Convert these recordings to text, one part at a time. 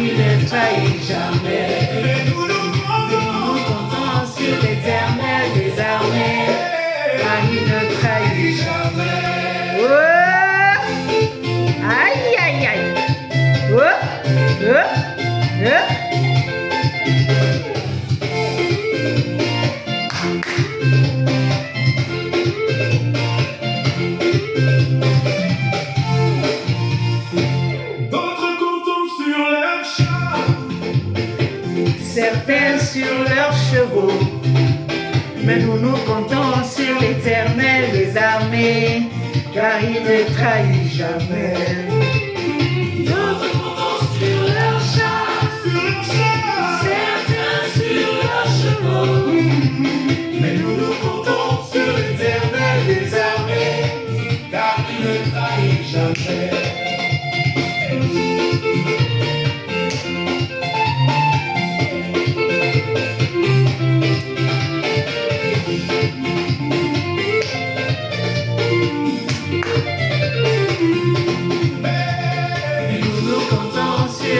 il ne trahit jamais. Nous comptons sur l'Éternel des armées, car il ne trahit jamais. Oh! Aïe, aïe, aïe. Oh! Oh! Oh! Certains sur leurs chevaux, mais nous comptons sur l'Éternel des armées, car il ne trahit jamais. D'autres comptent sur leurs chars, certains sur leurs chevaux, mais nous comptons sur l'Éternel des armées, car il ne trahit jamais.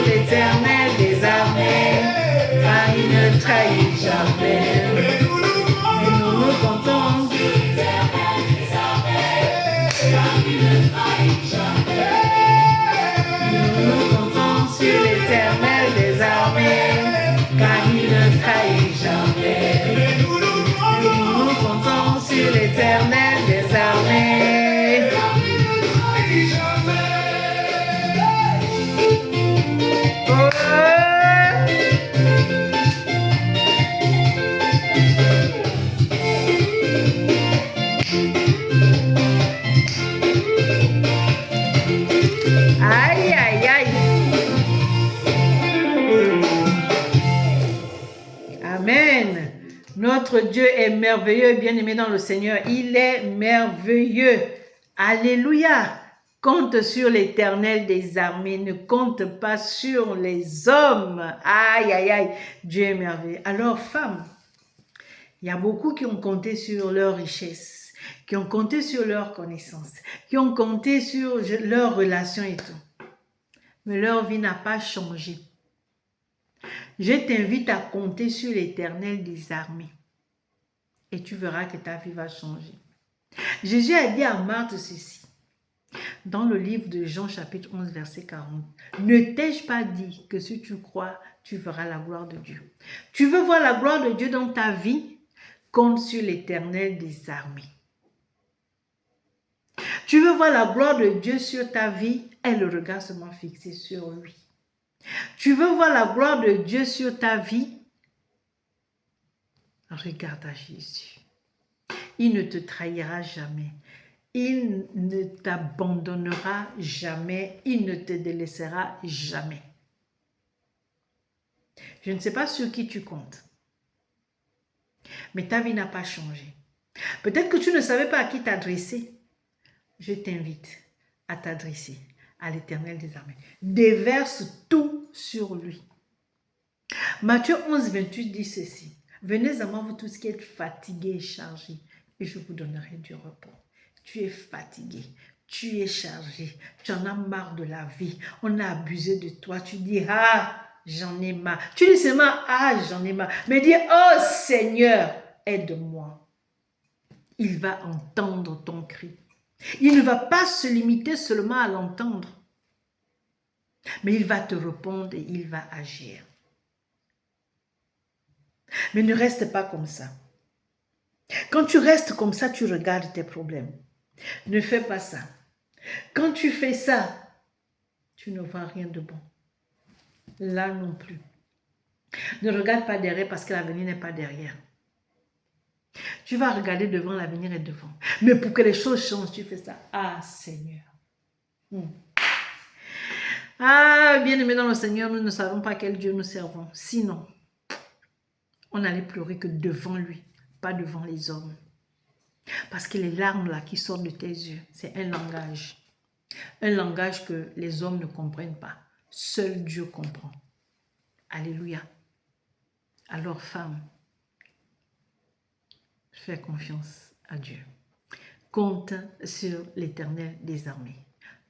L'Éternel des armées, car il ne trahit jamais. Et nous comptons sur l'Éternel des armées, car il ne trahit jamais. Nous comptons sur l'Éternel des armées, car il ne trahit jamais. Nous comptons sur l'Éternel des armées, car il ne trahit jamais. Aïe, aïe, aïe. Amen. Notre Dieu est merveilleux, bien-aimé dans le Seigneur. Il est merveilleux. Alléluia. Compte sur l'Éternel des armées, ne compte pas sur les hommes. Aïe, aïe, aïe. Dieu est merveilleux. Alors, femmes, il y a beaucoup qui ont compté sur leur richesse, qui ont compté sur leur connaissance, qui ont compté sur leur relation et tout. Mais leur vie n'a pas changé. Je t'invite à compter sur l'Éternel des armées et tu verras que ta vie va changer. Jésus a dit à Marthe ceci, dans le livre de Jean chapitre 11 verset 40. Ne t'ai-je pas dit que si tu crois, tu verras la gloire de Dieu. Tu veux voir la gloire de Dieu dans ta vie? Compte sur l'Éternel des armées. Tu veux voir la gloire de Dieu sur ta vie? Aie le regard seulement fixé sur lui. Tu veux voir la gloire de Dieu sur ta vie? Regarde à Jésus. Il ne te trahira jamais. Il ne t'abandonnera jamais. Il ne te délaissera jamais. Je ne sais pas sur qui tu comptes. Mais ta vie n'a pas changé. Peut-être que tu ne savais pas à qui t'adresser. Je t'invite à t'adresser à l'Éternel des armées. Déverse tout sur lui. Matthieu 11, 28 dit ceci. Venez à moi, vous tous qui êtes fatigués et chargés, et je vous donnerai du repos. Tu es fatigué, tu es chargé, tu en as marre de la vie, on a abusé de toi, tu dis « Ah, j'en ai marre ». Tu dis seulement « Ah, j'en ai marre », mais dis « Oh Seigneur, aide-moi ». Il va entendre ton cri. Il ne va pas se limiter seulement à l'entendre, mais il va te répondre et il va agir. Mais ne reste pas comme ça. Quand tu restes comme ça, tu regardes tes problèmes. Ne fais pas ça. Quand tu fais ça, tu ne vois rien de bon. Là non plus. Ne regarde pas derrière parce que l'avenir n'est pas derrière. Tu vas regarder devant, l'avenir est devant. Mais pour que les choses changent, tu fais ça. Ah, Seigneur. Ah, bien-aimés dans le Seigneur, nous ne savons pas quel Dieu nous servons. Sinon, on n'allait pleurer que devant lui, pas devant les hommes. Parce que les larmes là qui sortent de tes yeux, c'est un langage. Un langage que les hommes ne comprennent pas. Seul Dieu comprend. Alléluia. Alors, femme, fais confiance à Dieu. Compte sur l'Éternel des armées.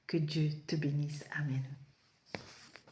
Que Dieu te bénisse. Amen.